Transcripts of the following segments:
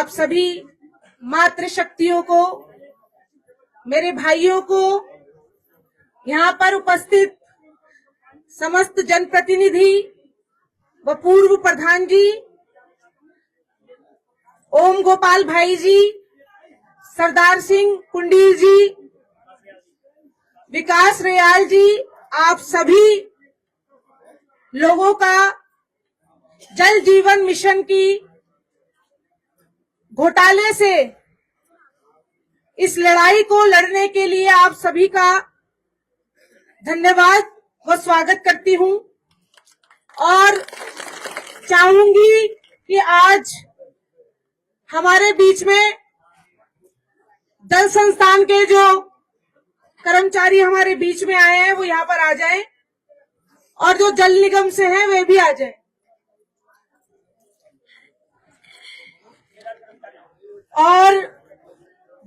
आप सभी मातृशक्तियों को, मेरे भाइयों को, यहाँ पर उपस्थित समस्त जनप्रतिनिधि व पूर्व प्रधान जी, ओम गोपाल भाई जी, सरदार सिंह कुंडील जी, विकास रेयाल जी, आप सभी लोगों का जल जीवन मिशन की घोटाले से इस लड़ाई को लड़ने के लिए आप सभी का धन्यवाद व स्वागत करती हूं और चाहूंगी कि आज हमारे बीच में जल संस्थान के जो कर्मचारी हमारे बीच में आए हैं वो यहाँ पर आ जाएं और जो जल निगम से हैं वे भी आ जाएं। और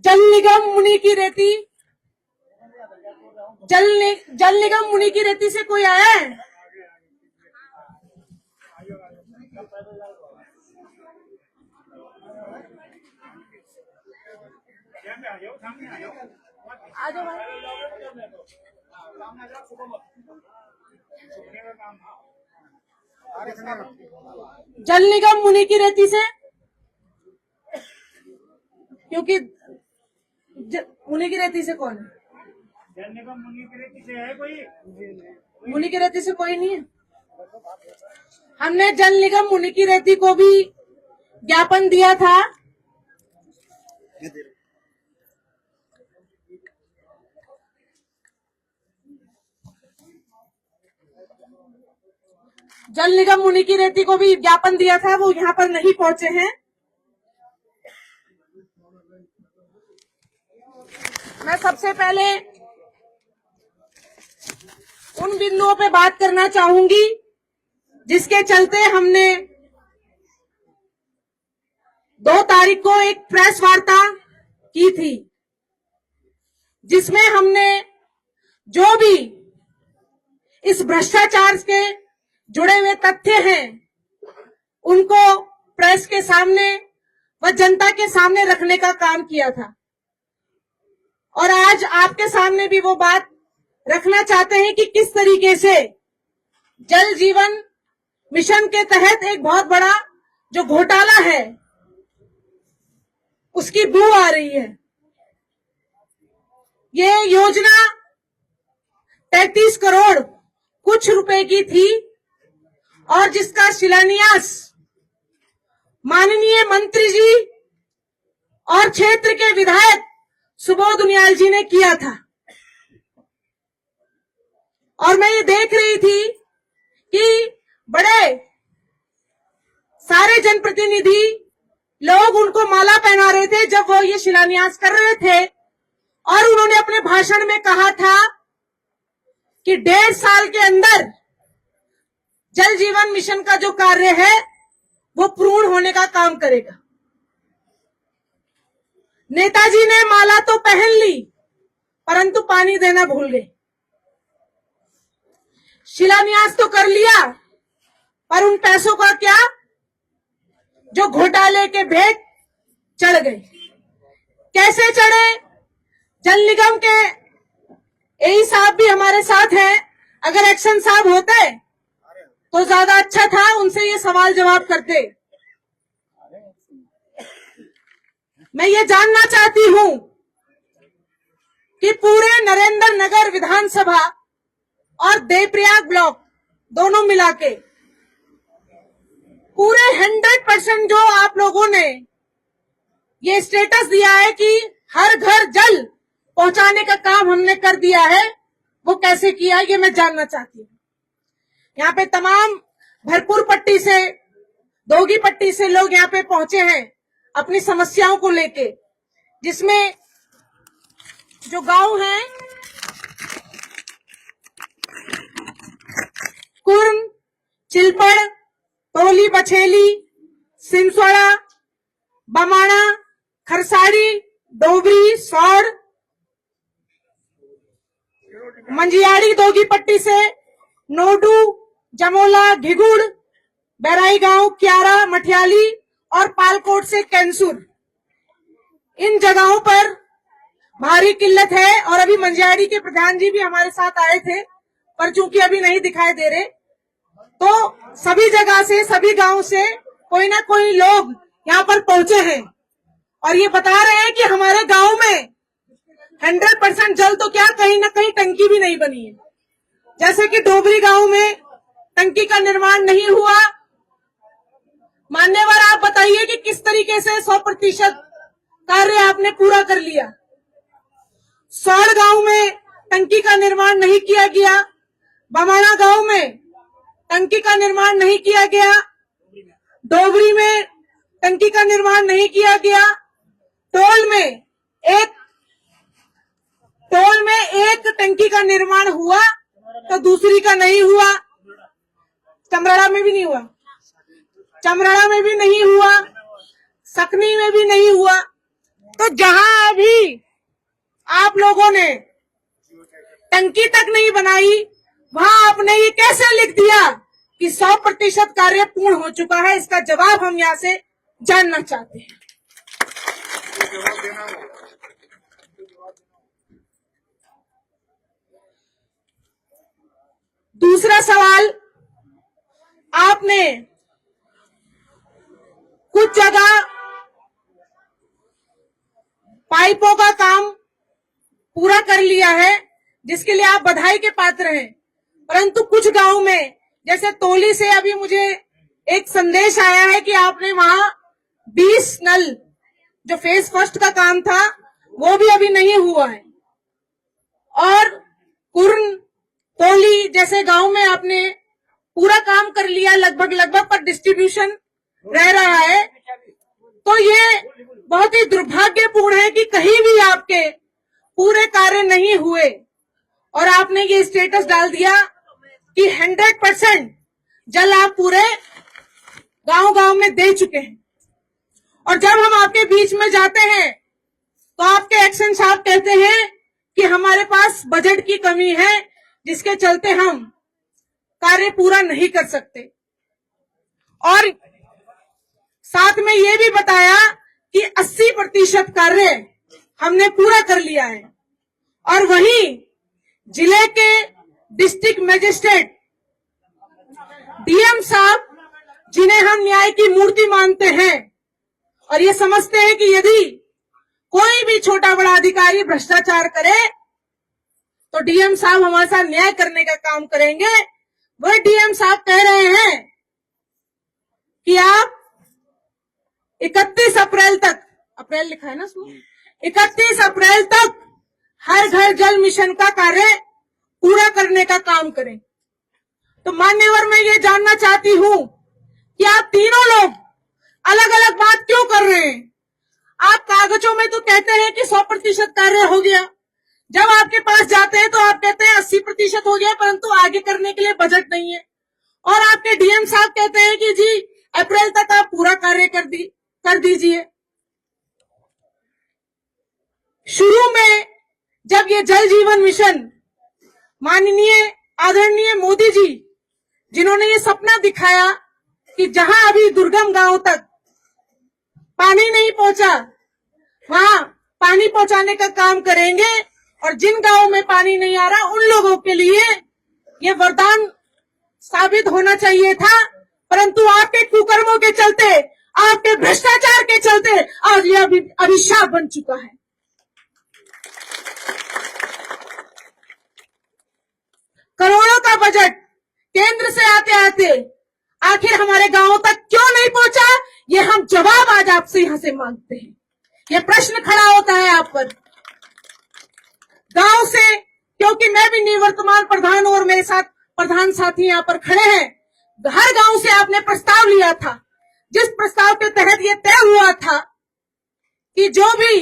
जल निगम मुनि की रेती, जल निगम मुनि की रेती से कोई आया है? आ जाओ भाई। जल निगम मुनि की रेती से, क्योंकि मुनि की रेती से कौन है? जल निगम मुनि की रेती से है कोई? मुनि की रेती से कोई नहीं है। हमने जल निगम मुनि की रेती को भी ज्ञापन दिया था। जल निगम मुनि की रेती को भी ज्ञापन दिया था, वो यहाँ पर नहीं पहुंचे हैं। मैं सबसे पहले उन बिंदुओं पे बात करना चाहूंगी जिसके चलते हमने 2 तारीख को एक प्रेस वार्ता की थी, जिसमें हमने जो भी इस भ्रष्टाचार के जुड़े हुए तथ्य हैं उनको प्रेस के सामने व जनता के सामने रखने का काम किया था और आज आपके सामने भी वो बात रखना चाहते हैं कि किस तरीके से जल जीवन मिशन के तहत एक बहुत बड़ा जो घोटाला है उसकी बू आ रही है। ये योजना 33 करोड़ कुछ रुपए की थी और जिसका शिलान्यास माननीय मंत्री जी और क्षेत्र के विधायक सुबोध उनियाल जी ने किया था। और मैं ये देख रही थी कि बड़े सारे जनप्रतिनिधि लोग उनको माला पहना रहे थे जब वो ये शिलान्यास कर रहे थे और उन्होंने अपने भाषण में कहा था कि 1.5 साल के अंदर जल जीवन मिशन का जो कार्य है वो पूर्ण होने का काम करेगा। नेताजी ने माला तो पहन ली परंतु पानी देना भूल गए। शिलान्यास तो कर लिया पर उन पैसों का क्या, जो घोटाले के भेद चढ़ गए। कैसे चढ़े? जल निगम के एई साहब भी हमारे साथ हैं। अगर एक्शन साहब होते तो ज्यादा अच्छा था, उनसे ये सवाल जवाब करते। मैं ये जानना चाहती हूं कि पूरे नरेंद्र नगर विधानसभा और देवप्रयाग ब्लॉक दोनों मिला के पूरे 100% जो आप लोगों ने ये स्टेटस दिया है कि हर घर जल पहुंचाने का काम हमने कर दिया है, वो कैसे किया ये मैं जानना चाहती हूँ। यहाँ पे तमाम भरपूर पट्टी से, दोगी पट्टी से लोग यहाँ पे पहुंचे हैं अपनी समस्याओं को लेके, जिसमें जो गांव हैं कुर्म, चिलपड़, टोली बछेली, सिंसवाड़ा, बमाणा, खरसाड़ी, डोबरी, सौर, मंजियाड़ी दोगी पट्टी से, नोडू, जमोला, घिगुड़, बैराई गांव, क्यारा, मठियाली और पालकोट से कैंसूर, इन जगहों पर भारी किल्लत है। और अभी मंजियारी के प्रधान जी भी हमारे साथ आए थे, पर चूंकि अभी नहीं दिखाई दे रहे, तो सभी जगह से, सभी गांव से कोई ना कोई लोग यहाँ पर पहुंचे हैं और ये बता रहे हैं कि हमारे गांव में 100% जल तो क्या, कहीं ना कहीं टंकी भी नहीं बनी है। जैसे कि डोबरी गांव में टंकी का निर्माण नहीं हुआ। मान्यवर, आप बताइए कि किस तरीके से 100% कार्य आपने पूरा कर लिया। सौड़ गांव में टंकी का निर्माण नहीं किया गया, बमाणा गांव में टंकी का निर्माण नहीं किया गया, डोबरी में टंकी का निर्माण नहीं किया गया, टोल में एक टंकी का निर्माण हुआ तो दूसरी का नहीं हुआ। चमराड़ा में भी नहीं हुआ, चमराड़ा में भी नहीं हुआ, सकनी में भी नहीं हुआ। तो जहां अभी आप लोगों ने टंकी तक नहीं बनाई, वहां आपने ये कैसे लिख दिया कि 100% कार्य पूर्ण हो चुका है? इसका जवाब हम यहाँ से जानना चाहते हैं। दूसरा सवाल, आपने कुछ जगह पाइपों का काम पूरा कर लिया है, जिसके लिए आप बधाई के पात्र हैं, परंतु कुछ गांव में, जैसे तोली से अभी मुझे एक संदेश आया है कि आपने वहां 20 नल, जो फेज फर्स्ट का काम था, वो भी अभी नहीं हुआ है। और कुर्न, तोली जैसे गांव में आपने पूरा काम कर लिया लगभग, पर डिस्ट्रीब्यूशन रह रहा है। तो ये बहुत ही दुर्भाग्यपूर्ण है कि कहीं भी आपके पूरे कार्य नहीं हुए और आपने ये स्टेटस डाल दिया कि 100% जल आप पूरे गांव में दे चुके हैं। और जब हम आपके बीच में जाते हैं तो आपके एक्शन साहब कहते हैं कि हमारे पास बजट की कमी है, जिसके चलते हम कार्य पूरा नहीं कर सकते। और साथ में ये भी बताया कि 80% कार्य हमने पूरा कर लिया है। और वहीं जिले के डिस्ट्रिक्ट मजिस्ट्रेट डीएम साहब, जिन्हें हम न्याय की मूर्ति मानते हैं और ये समझते हैं कि यदि कोई भी छोटा बड़ा अधिकारी भ्रष्टाचार करे तो डीएम साहब हमारे साथ न्याय करने का काम करेंगे, वह डीएम साहब कह रहे हैं कि आप 31 अप्रैल तक, अप्रैल लिखा है ना उसमें, 31 अप्रैल तक हर घर जल मिशन का कार्य पूरा करने का काम करें। तो मान्यवर, मैं ये जानना चाहती हूं कि आप तीनों लोग अलग अलग बात क्यों कर रहे हैं? आप कागजों में तो कहते हैं कि 100% कार्य हो गया, जब आपके पास जाते हैं तो आप कहते हैं 80% हो गया, परंतु आगे करने के लिए बजट नहीं है। और आपके डीएम साहब कहते हैं कि जी अप्रैल तक आप पूरा कार्य कर दीजिए। शुरू में जब ये जल जीवन मिशन, माननीय आदरणीय मोदी जी, जिन्होंने ये सपना दिखाया कि जहां अभी दुर्गम गांव तक पानी नहीं पहुंचा, वहां पानी पहुंचाने का काम करेंगे, और जिन गांवों में पानी नहीं आ रहा उन लोगों के लिए ये वरदान साबित होना चाहिए था। परंतु आपके कुकर्मों के चलते, आपके भ्रष्टाचार के चलते आज ये अभिशाप बन चुका है। करोड़ों का बजट केंद्र से आते आते आखिर हमारे गांवों तक क्यों नहीं पहुंचा, ये हम जवाब आज आपसे यहां से मांगते हैं। ये प्रश्न खड़ा होता है आप पर गांव से, क्योंकि मैं भी निवर्तमान प्रधान और मेरे साथ प्रधान साथी यहाँ पर खड़े हैं। हर गांव से आपने प्रस्ताव लिया था, जिस प्रस्ताव के तहत ये तय हुआ था कि जो भी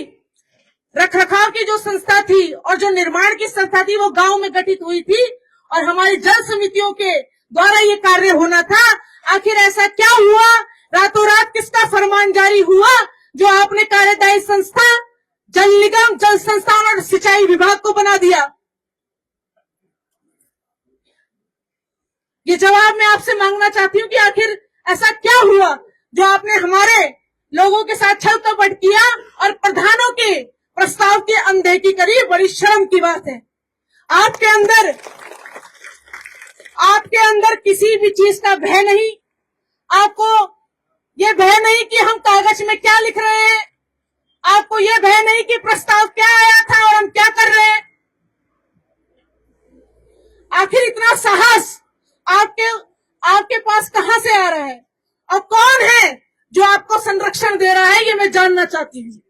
रखरखाव की जो संस्था थी और जो निर्माण की संस्था थी वो गांव में गठित हुई थी और हमारी जल समितियों के द्वारा ये कार्य होना था। आखिर ऐसा क्या हुआ? रातों रात किसका फरमान जारी हुआ जो आपने कार्यदायी संस्था जल निगम, जल संस्थान और सिंचाई विभाग को बना दिया? ये जवाब मैं आपसे मांगना चाहती हूँ कि आखिर ऐसा क्या हुआ जो आपने हमारे लोगों के साथ छल कपट किया और प्रधानों के प्रस्ताव की अनदेखी करी। बड़ी शर्म की बात है। आपके अंदर किसी भी चीज का भय नहीं। आपको ये भय नहीं कि हम कागज में क्या लिख रहे हैं। आपको ये भय नहीं कि प्रस्ताव क्या आया था और हम क्या कर रहे हैं। आखिर इतना साहस आपके पास कहां से आ रहा है और कौन है जो आपको संरक्षण दे रहा है, ये मैं जानना चाहती हूँ।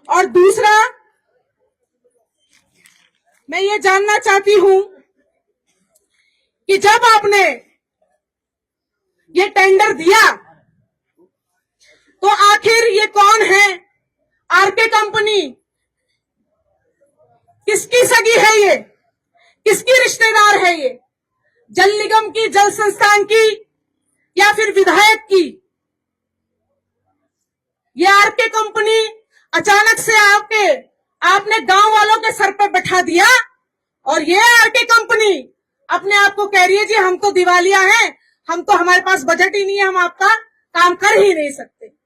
और दूसरा, मैं ये जानना चाहती हूं कि जब आपने ये टेंडर दिया तो आखिर ये कौन है? आरके कंपनी किसकी सगी है? ये किसकी रिश्तेदार है? ये जल निगम की, जल संस्थान की या फिर विधायक की? ये आरके कंपनी अचानक से आपने गांव वालों के सर पर बैठा दिया और ये आरके कंपनी अपने आप को कह रही है जी हम तो दिवालिया हैं, हम तो, हमारे पास बजट ही नहीं है, हम आपका काम कर ही नहीं सकते।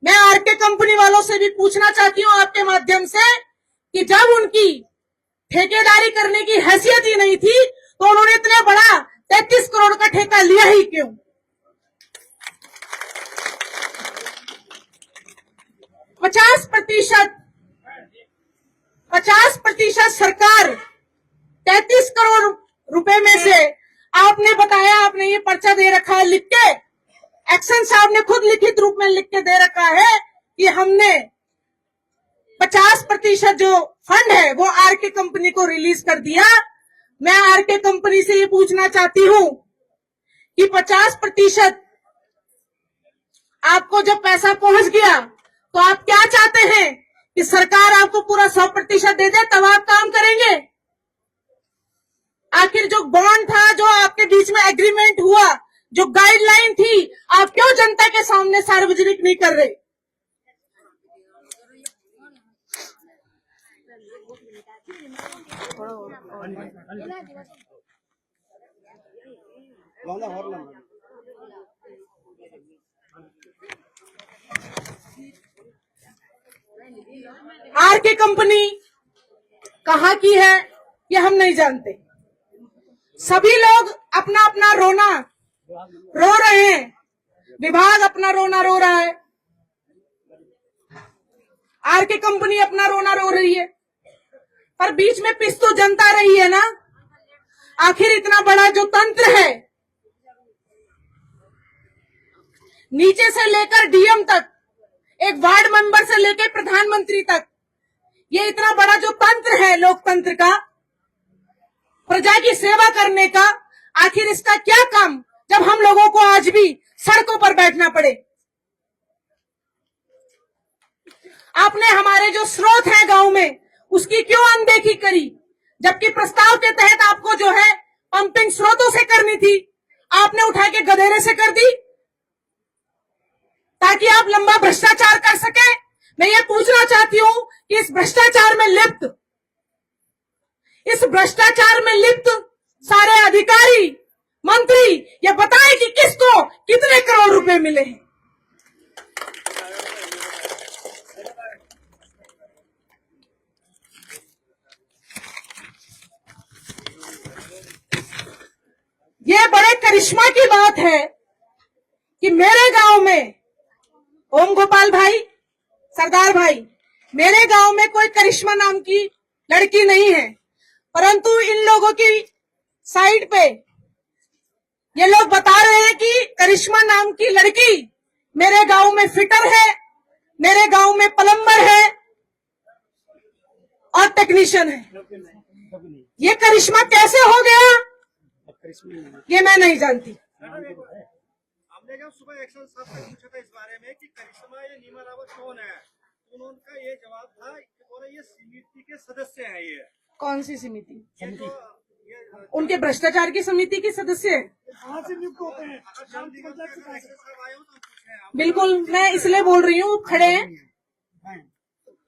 मैं आरके कंपनी वालों से भी पूछना चाहती हूँ आपके माध्यम से कि जब उनकी ठेकेदारी करने की हैसियत ही नहीं थी तो उन्होंने इतना बड़ा 33 करोड़ का ठेका लिया ही क्यों? पचास प्रतिशत सरकार 33 करोड़ रुपए में से आपने बताया, आपने ये पर्चा दे रखा है लिख के, एक्शन साहब ने खुद लिखित रूप में लिख के दे रखा है कि हमने 50% जो फंड है वो आरके कंपनी को रिलीज कर दिया। मैं आरके कंपनी से ये पूछना चाहती हूँ कि 50% आपको जब पैसा पहुंच गया तो आप क्या चाहते हैं कि सरकार आपको पूरा 100% दे दे तब आप काम करेंगे? आखिर जो बॉन्ड था, जो आपके बीच में एग्रीमेंट हुआ, जो गाइडलाइन थी, आप क्यों जनता के सामने सार्वजनिक नहीं कर रहे? आरके कंपनी कहाँ की है ये हम नहीं जानते। सभी लोग अपना अपना रोना रो रहे हैं, विभाग अपना रोना रो रहा है, आरके कंपनी अपना रोना रो रही है, पर बीच में पिस तो जनता रही है ना। आखिर इतना बड़ा जो तंत्र है, नीचे से लेकर डीएम तक, एक वार्ड मेंबर से लेकर प्रधानमंत्री तक, ये इतना बड़ा जो तंत्र है लोकतंत्र का, प्रजा की सेवा करने का, आखिर इसका क्या काम जब हम लोगों को आज भी सड़कों पर बैठना पड़े? आपने हमारे जो स्रोत है गांव में उसकी क्यों अनदेखी करी? जबकि प्रस्ताव के तहत आपको जो है पंपिंग स्रोतों से करनी थी, आपने उठा के गधेरे से कर दी ताकि आप लंबा भ्रष्टाचार कर सके। मैं ये पूछना चाहती हूँ कि इस भ्रष्टाचार में लिप्त सारे अधिकारी, मंत्री ये बताएं कि किसको कितने करोड़ रुपए मिले हैं। ये बड़े करिश्मा की बात है कि मेरे गांव में, ओम गोपाल भाई, सरदार भाई, मेरे गांव में कोई करिश्मा नाम की लड़की नहीं है, परंतु इन लोगों की साइड पे ये लोग बता रहे हैं कि करिश्मा नाम की लड़की मेरे गांव में फिटर है, मेरे गांव में प्लम्बर है और टेक्नीशियन है। ये करिश्मा कैसे हो गया ये मैं नहीं जानती। हमने जब सुबह एक्शन साहब से पूछा था इस बारे में कि करिश्मा या नीमा रावत कौन है, तो उनका ये जवाब था कि ये समिति के सदस्य हैं। ये कौन सी समिति? उनके भ्रष्टाचार की समिति के सदस्य है। कहाँ से नियुक्त होते हैं? बिल्कुल, मैं इसलिए बोल रही हूँ, खड़े हैं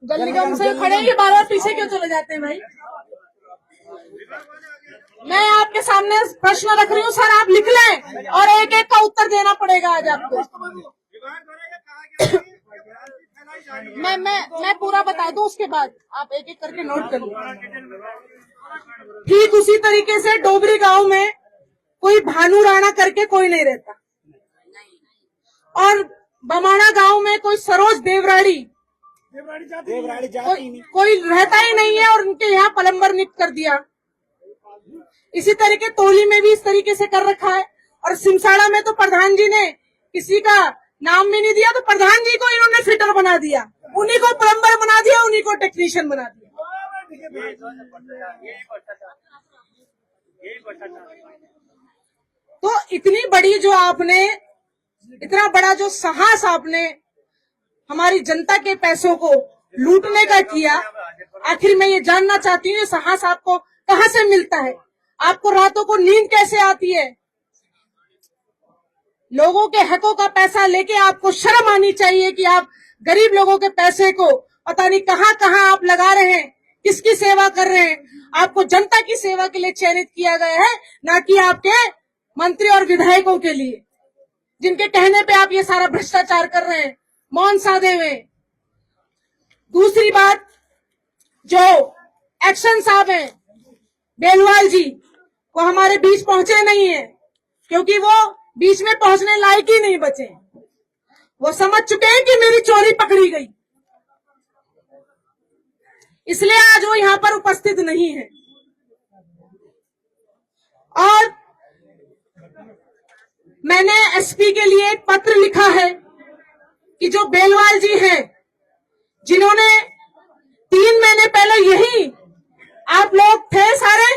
जल निगम से खड़े हैं, ये बार बार पीछे क्यों चले जाते हैं भाई? मैं आपके सामने प्रश्न रख रही हूँ सर, आप लिख लें और एक एक का उत्तर देना पड़ेगा आज आपको। विभाग द्वारा ये कहा गया है कि भ्रांति फैलाई जा रही है। मैं पूरा बता दूं, उसके बाद आप एक एक करके नोट कर लो। ठीक उसी तरीके से डोबरी गांव में कोई भानु राणा करके कोई नहीं रहता, और बमाणा गांव में कोई सरोज देवराड़ी कोई रहता ही नहीं है, और उनके यहाँ पलम्बर नियुक्त कर दिया। इसी तरीके तोली में भी इस तरीके से कर रखा है, और सिमसाड़ा में तो प्रधान जी ने किसी का नाम भी नहीं दिया, तो प्रधान जी को इन्होंने फिटर बना दिया, उन्हीं को प्लम्बर बना दिया, उन्हीं को टेक्नीशियन बना दिया। तो इतनी बड़ी जो आपने, इतना बड़ा जो साहस आपने हमारी जनता के पैसों को लूटने का किया, आखिर मैं ये जानना चाहती हूँ ये साहस आपको कहाँ से मिलता है? आपको रातों को नींद कैसे आती है? लोगों के हकों का पैसा लेके आपको शर्म आनी चाहिए कि आप गरीब लोगों के पैसे को पता नहीं कहाँ कहाँ आप लगा रहे हैं, किसकी सेवा कर रहे हैं। आपको जनता की सेवा के लिए चयनित किया गया है, ना कि आपके मंत्री और विधायकों के लिए, जिनके कहने पे आप ये सारा भ्रष्टाचार कर रहे हैं मौन साधे हुए। दूसरी बात, जो एक्शन साहब हैं बेलवाल जी, वो हमारे बीच पहुंचे नहीं है, क्योंकि वो बीच में पहुंचने लायक ही नहीं बचे। वो समझ चुके हैं कि मेरी चोरी पकड़ी गई, इसलिए आज वो यहाँ पर उपस्थित नहीं है। और मैंने एसपी के लिए एक पत्र लिखा है कि जो बेलवाल जी हैं, जिन्होंने 3 महीने पहले, यही आप लोग थे सारे,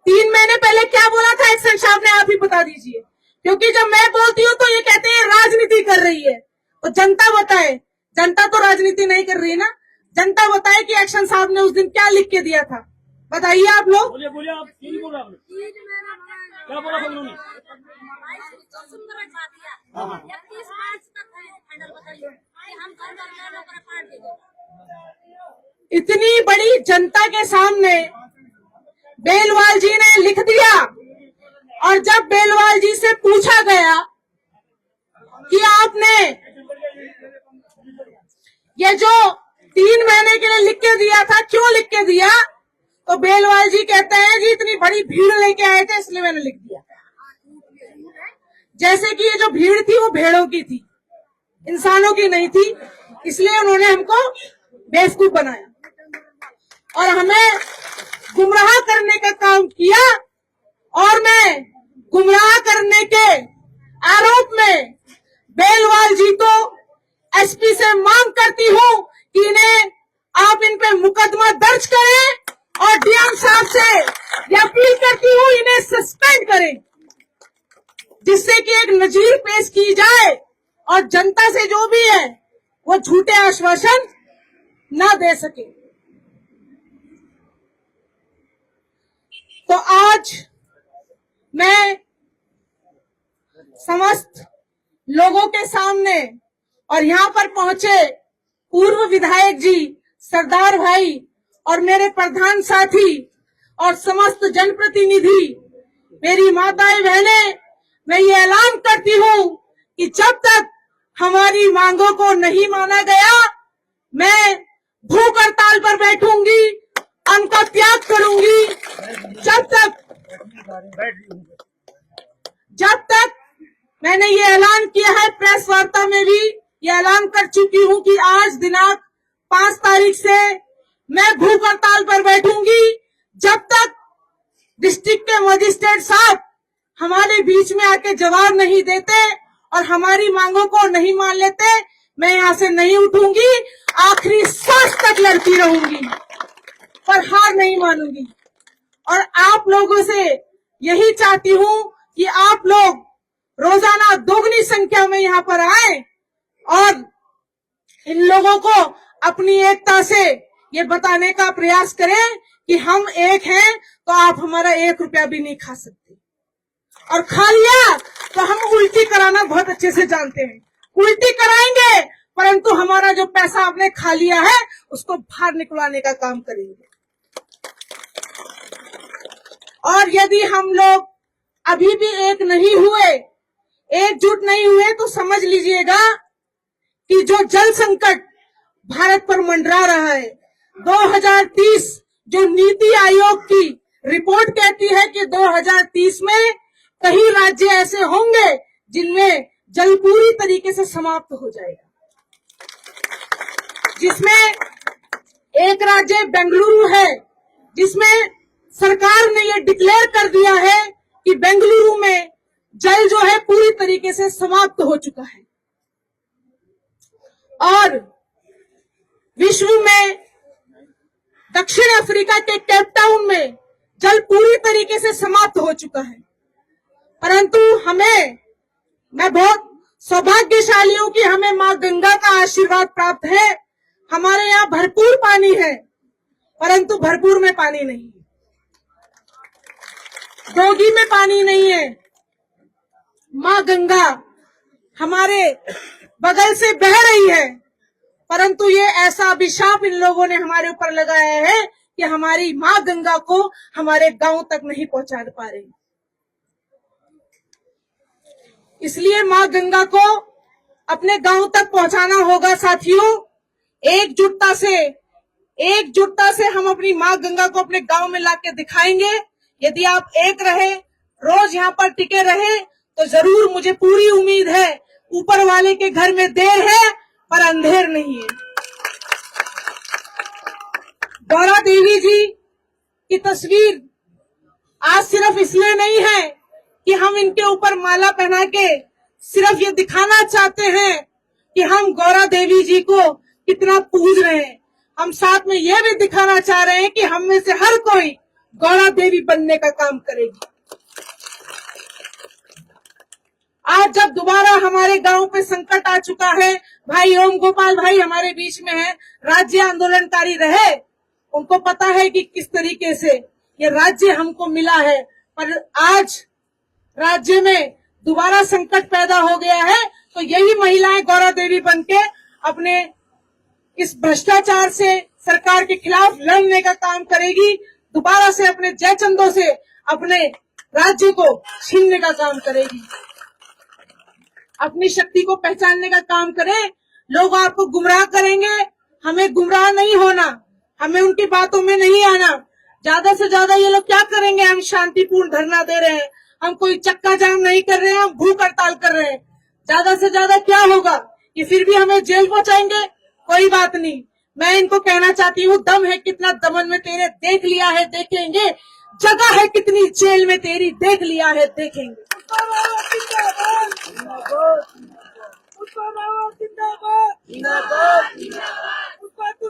3 महीने पहले क्या बोला था एक्शन साहब ने, आप ही बता दीजिए, क्योंकि जब मैं बोलती हूँ तो ये कहते हैं राजनीति कर रही है। तो जनता बताए, जनता तो राजनीति नहीं कर रही है ना, जनता बताए कि एक्शन साहब ने उस दिन क्या लिख के दिया था, बताइए आप लोग। बोलिए आप क्या बोला उन्होंने? इतनी बड़ी जनता के सामने बेलवाल जी ने लिख दिया, और जब बेलवाल जी से पूछा गया कि आपने ये जो 3 महीने के लिए लिख के दिया था, क्यों लिख के दिया, तो बेलवाल जी कहते हैं जी इतनी बड़ी भीड़ लेके आए थे इसलिए मैंने लिख दिया। जैसे कि ये जो भीड़ थी वो भेड़ों की थी, इंसानों की नहीं थी, इसलिए उन्होंने हमको बेवकूफ बनाया और हमें गुमराह करने का काम किया। और मैं गुमराह करने के आरोप में बेलवाल जी को एसपी से मांग करती हूँ कि इन्हें आप इन पे मुकदमा दर्ज करें, और डीएम साहब से ये अपील करती हूँ इन्हें सस्पेंड करें, जिससे कि एक नजीर पेश की जाए और जनता से जो भी है वो झूठे आश्वासन ना दे सके। तो आज मैं समस्त लोगों के सामने और यहाँ पर पहुंचे पूर्व विधायक जी, सरदार भाई और मेरे प्रधान साथी और समस्त जनप्रतिनिधि, मेरी माताएं बहनें, मैं ये ऐलान करती हूँ कि जब तक हमारी मांगों को नहीं माना गया, मैं भूख हड़ताल पर बैठूंगी, अन्न का त्याग करूंगी। जब तक मैंने ये ऐलान किया है, प्रेस वार्ता में भी ये ऐलान कर चुकी हूँ कि आज दिनांक 5 तारीख से मैं भूख हड़ताल पर बैठूंगी, जब तक डिस्ट्रिक्ट के मजिस्ट्रेट साहब हमारे बीच में आके जवाब नहीं देते और हमारी मांगों को नहीं मान लेते, मैं यहाँ से नहीं उठूंगी, आखिरी सांस तक लड़ती रहूंगी, पर हार नहीं मानूंगी। और आप लोगों से यही चाहती हूँ कि आप लोग रोजाना दोगुनी संख्या में यहाँ पर आए और इन लोगों को अपनी एकता से ये बताने का प्रयास करें कि हम एक हैं, तो आप हमारा 1 रुपया भी नहीं खा सकते, और खा लिया तो हम उल्टी कराना बहुत अच्छे से जानते हैं, उल्टी कराएंगे, परंतु हमारा जो पैसा आपने खा लिया है उसको बाहर निकलवाने का काम करेंगे। और यदि हम लोग अभी भी एक नहीं हुए, एकजुट नहीं हुए, तो समझ लीजिएगा कि जो जल संकट भारत पर मंडरा रहा है, 2030 जो नीति आयोग की रिपोर्ट कहती है कि 2030 में कई राज्य ऐसे होंगे जिनमें जल पूरी तरीके से समाप्त हो जाएगा, जिसमें एक राज्य बेंगलुरु है, जिसमें सरकार ने ये डिक्लेयर कर दिया है कि बेंगलुरु में जल जो है पूरी तरीके से समाप्त हो चुका है। और विश्व में दक्षिण अफ्रीका के केप टाउन में जल पूरी तरीके से समाप्त हो चुका है। परंतु मैं बहुत सौभाग्यशाली हूं कि हमें मां गंगा का आशीर्वाद प्राप्त है। हमारे यहाँ भरपूर पानी है, परंतु भरपूर में पानी नहीं, दोगी में पानी नहीं है। मां गंगा हमारे बगल से बह रही है, परंतु ये ऐसा अभिशाप इन लोगों ने हमारे ऊपर लगाया है कि हमारी मां गंगा को हमारे गांव तक नहीं पहुंचा पा रही। इसलिए मां गंगा को अपने गांव तक पहुंचाना होगा साथियों। एकजुटता से हम अपनी मां गंगा को अपने गांव में लाके दिखाएंगे। यदि आप एक रहे, रोज यहाँ पर टिके रहे, तो जरूर मुझे पूरी उम्मीद है ऊपर वाले के घर में देर है पर अंधेर नहीं है। गौरा देवी जी की तस्वीर आज सिर्फ इसलिए नहीं है कि हम इनके ऊपर माला पहना के सिर्फ ये दिखाना चाहते हैं कि हम गौरा देवी जी को कितना पूज रहे हैं। हम साथ में ये भी दिखाना चाह रहे हैं कि हम में से हर कोई गौरा देवी बनने का काम करेगी। आज जब दोबारा हमारे गांव पे संकट आ चुका है, भाई ओम गोपाल भाई हमारे बीच में है, राज्य आंदोलनकारी रहे, उनको पता है कि किस तरीके से ये राज्य हमको मिला है। पर आज राज्य में दोबारा संकट पैदा हो गया है, तो यही महिलाएं गौरा देवी बनके अपने इस भ्रष्टाचार से सरकार के खिलाफ लड़ने का काम करेगी। दोबारा से अपने जयचंदों से अपने राज्य को छीनने का काम करेगी। अपनी शक्ति को पहचानने का काम करें। लोग आपको गुमराह करेंगे, हमें गुमराह नहीं होना, हमें उनकी बातों में नहीं आना। ज्यादा से ज्यादा ये लोग क्या करेंगे? हम शांतिपूर्ण धरना दे रहे हैं, हम कोई चक्का जाम नहीं कर रहे हैं, हम भूख हड़ताल कर रहे हैं। ज्यादा से ज्यादा क्या होगा? ये फिर भी हमें जेल पहुंचाएंगे? कोई बात नहीं। मैं इनको कहना चाहती हूँ, दम है कितना दमन में तेरे, देख लिया है देखेंगे, जगह है कितनी जेल में तेरी, देख लिया है देखेंगे।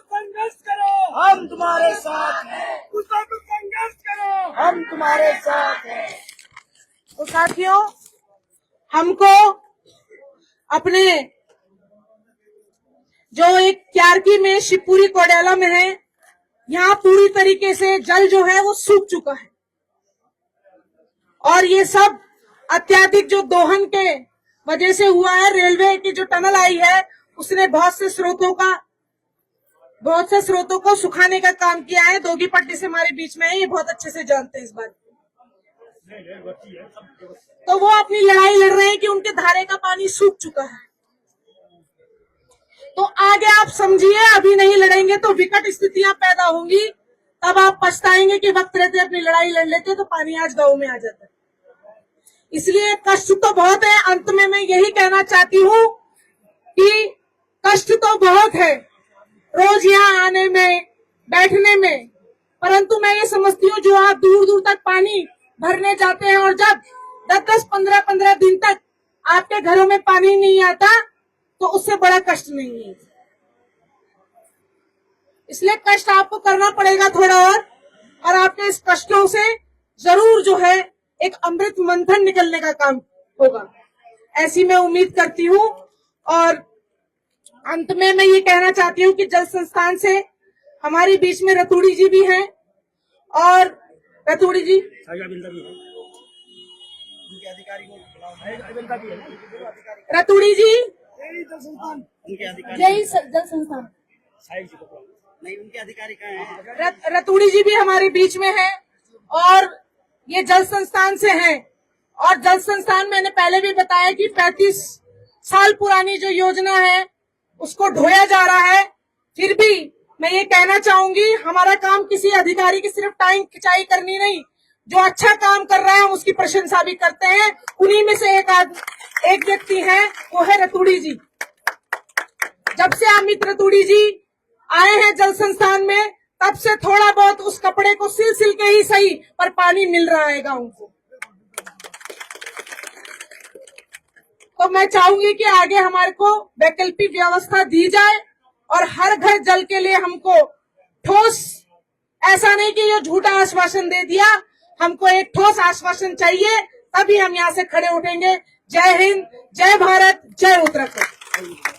संघर्ष करो, हम तुम्हारे साथ हैं। संघर्ष करो, हम तुम्हारे साथ हैं। तो साथियों, हमको अपने जो एक क्यारकी में शिवपुरी कोडेला में है, यहाँ पूरी तरीके से जल जो है वो सूख चुका है। और ये सब अत्याधिक जो दोहन के वजह से हुआ है। रेलवे की जो टनल आई है उसने बहुत से स्रोतों को सुखाने का काम किया है। दोगी पट्टी से हमारे बीच में है, ये बहुत अच्छे से जानते हैं इस बात को। तो वो अपनी लड़ाई लड़ रहे हैं कि उनके धारे का पानी सूख चुका है। तो आगे आप समझिए, अभी नहीं लड़ेंगे तो विकट स्थितियां पैदा होंगी, तब आप पछताएंगे कि वक्त रहते अपनी लड़ाई लड़ लेते तो पानी आज गांव में आ जाता है। इसलिए कष्ट तो बहुत है। अंत में मैं यही कहना चाहती हूँ कि कष्ट तो बहुत है रोज यहाँ आने में, बैठने में, परंतु मैं ये समझती हूँ जो आप दूर दूर तक पानी भरने जाते हैं और जब 10-10, 15-15 दिन तक आपके घरों में पानी नहीं आता, तो उससे बड़ा कष्ट नहीं है। इसलिए कष्ट आपको करना पड़ेगा थोड़ा और आपके इस कष्टों से जरूर जो है एक अमृत मंथन निकलने का काम होगा, ऐसी मैं उम्मीद करती हूँ। और अंत में मैं ये कहना चाहती हूँ कि जल संस्थान से हमारे बीच में रतूड़ी जी भी हैं, और रतूड़ी जी रतूड़ी जी यही जल संस्थान नहीं, उनके अधिकारी कहाँ हैं? रतूड़ी जी भी हमारे बीच में हैं, और ये जल संस्थान से हैं और जल संस्थान मैंने पहले भी बताया कि 35 साल पुरानी जो योजना है उसको ढोया जा रहा है। फिर भी मैं ये कहना चाहूंगी, हमारा काम किसी अधिकारी की सिर्फ टाइम खिंचाई करनी नहीं, जो अच्छा काम कर रहा है हम उसकी प्रशंसा भी करते हैं। उन्हीं में से एक व्यक्ति है, वो है रतूड़ी जी। जब से अमित रतूड़ी जी आए हैं जल संस्थान में, तब से थोड़ा बहुत उस कपड़े को सिल के ही सही पर पानी मिल रहा है गांव को। तो मैं चाहूंगी कि आगे हमारे को वैकल्पिक व्यवस्था दी जाए और हर घर जल के लिए हमको ठोस, ऐसा नहीं कि ये झूठा आश्वासन दे दिया, हमको एक ठोस आश्वासन चाहिए, तभी हम यहाँ से खड़े उठेंगे। जय हिंद, जय भारत, जय उत्तराखंड।